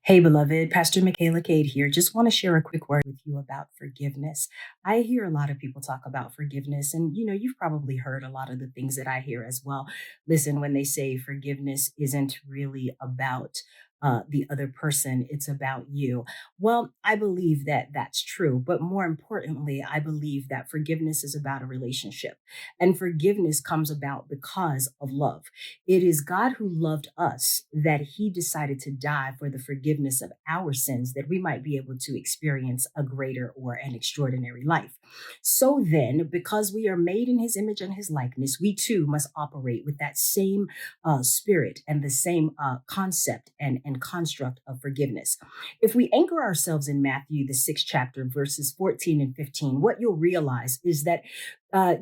Hey, beloved, Pastor Michaela Cade here. Just want to share a quick word with you about forgiveness. I hear a lot of people talk about forgiveness, and you've probably heard a lot of the things that I hear as well. Listen, when they say forgiveness isn't really about the other person, it's about you. Well, I believe that that's true, but more importantly, I believe that forgiveness is about a relationship, and forgiveness comes about because of love. It is God who loved us that he decided to die for the forgiveness of our sins that we might be able to experience a greater or an extraordinary life. So then, because we are made in his image and his likeness, we too must operate with that same spirit and the same concept and construct of forgiveness. If we anchor ourselves in Matthew, the sixth chapter, verses 14 and 15, what you'll realize is that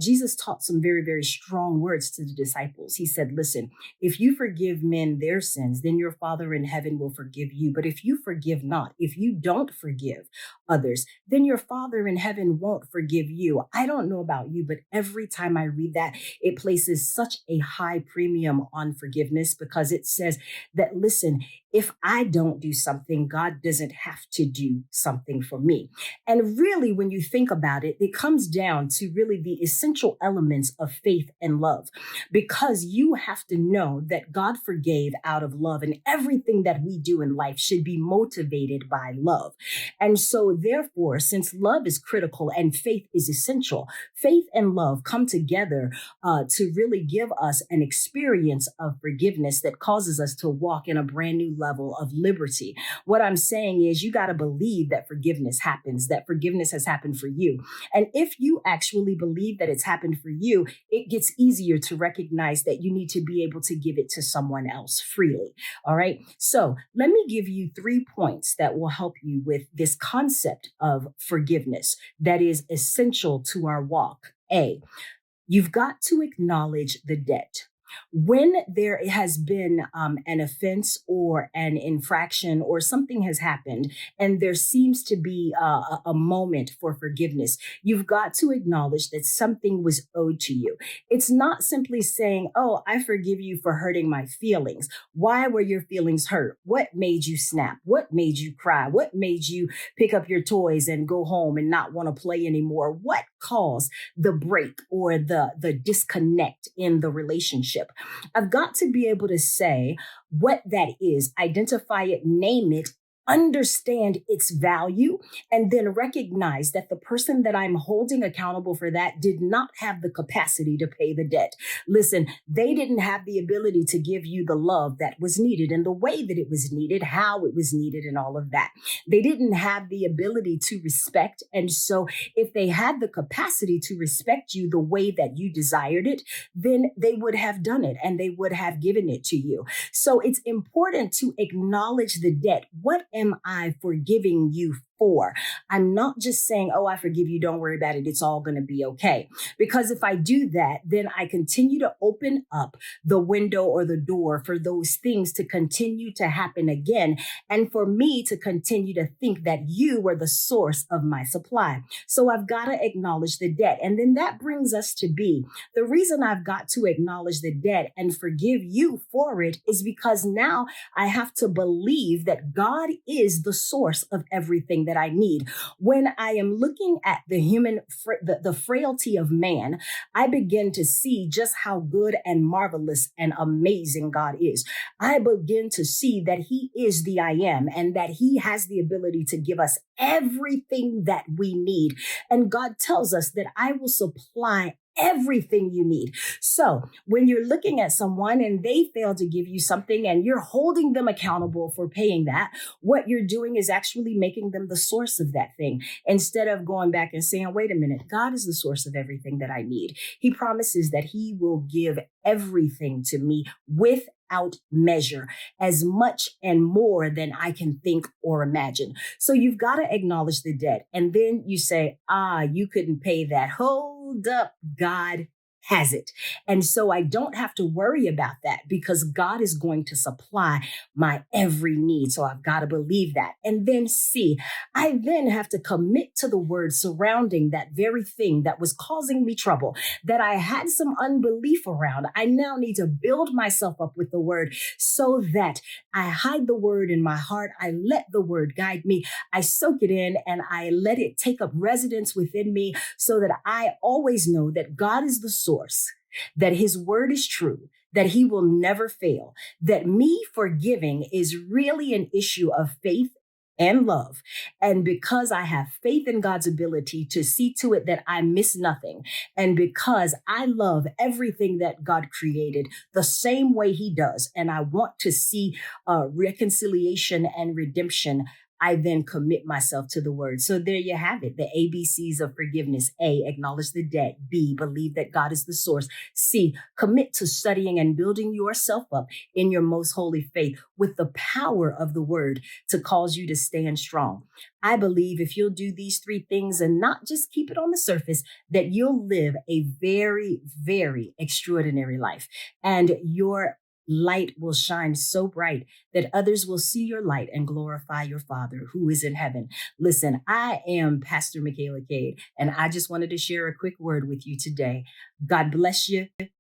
Jesus taught some very, very strong words to the disciples. He said, listen, if you forgive men their sins, then your Father in heaven will forgive you. But if you forgive not, if you don't forgive others, then your Father in heaven won't forgive you. I don't know about you, but every time I read that, it places such a high premium on forgiveness because it says that, listen, if I don't do something, God doesn't have to do something for me. And really, when you think about it, it comes down to really the essential elements of faith and love, because you have to know that God forgave out of love, and everything that we do in life should be motivated by love. And so, therefore, since love is critical and faith is essential, faith and love come together to really give us an experience of forgiveness that causes us to walk in a brand new level of liberty. What I'm saying is, you got to believe that forgiveness happens, that forgiveness has happened for you. And if you actually believe that it's happened for you, it gets easier to recognize that you need to be able to give it to someone else freely. All right. So let me give you 3 points that will help you with this concept of forgiveness that is essential to our walk. A, you've got to acknowledge the debt. When there has been an offense or an infraction or something has happened and there seems to be a moment for forgiveness, you've got to acknowledge that something was owed to you. It's not simply saying, oh, I forgive you for hurting my feelings. Why were your feelings hurt? What made you snap? What made you cry? What made you pick up your toys and go home and not want to play anymore? What caused the break or the disconnect in the relationship? I've got to be able to say what that is, identify it, name it, understand its value, and then recognize that the person that I'm holding accountable for that did not have the capacity to pay the debt. Listen, they didn't have the ability to give you the love that was needed and the way that it was needed, how it was needed, and all of that. They didn't have the ability to respect. And so if they had the capacity to respect you the way that you desired it, then they would have done it and they would have given it to you. So it's important to acknowledge the debt. What am I forgiving you for? I'm not just saying, oh, I forgive you, don't worry about it, it's all going to be okay. Because if I do that, then I continue to open up the window or the door for those things to continue to happen again, and for me to continue to think that you were the source of my supply. So I've got to acknowledge the debt. And then that brings us to B. The reason I've got to acknowledge the debt and forgive you for it is because now I have to believe that God is the source of everything that I need. When I am looking at the the frailty of man, I begin to see just how good and marvelous and amazing God is. I begin to see that he is the I am and that he has the ability to give us everything that we need. And God tells us that I will supply everything you need. So when you're looking at someone and they fail to give you something and you're holding them accountable for paying that, what you're doing is actually making them the source of that thing, instead of going back and saying, wait a minute, God is the source of everything that I need. He promises that he will give everything to me without measure, as much and more than I can think or imagine. So you've got to acknowledge the debt. And then you say, you couldn't pay that. Hold up, God has it. And so I don't have to worry about that because God is going to supply my every need. So I've got to believe that. And then C, I then have to commit to the word surrounding that very thing that was causing me trouble, that I had some unbelief around. I now need to build myself up with the word so that I hide the word in my heart. I let the word guide me. I soak it in and I let it take up residence within me so that I always know that God is the source, that his word is true, that he will never fail, that me forgiving is really an issue of faith and love. And because I have faith in God's ability to see to it that I miss nothing, and because I love everything that God created the same way he does, and I want to see reconciliation and redemption, I then commit myself to the word. So there you have it. The ABCs of forgiveness. A, acknowledge the debt. B, believe that God is the source. C, commit to studying and building yourself up in your most holy faith with the power of the word to cause you to stand strong. I believe if you'll do these three things and not just keep it on the surface, that you'll live a very, very extraordinary life. And your light will shine so bright that others will see your light and glorify your Father who is in heaven. Listen, I am Pastor Michaela Cade, and I just wanted to share a quick word with you today. God bless you.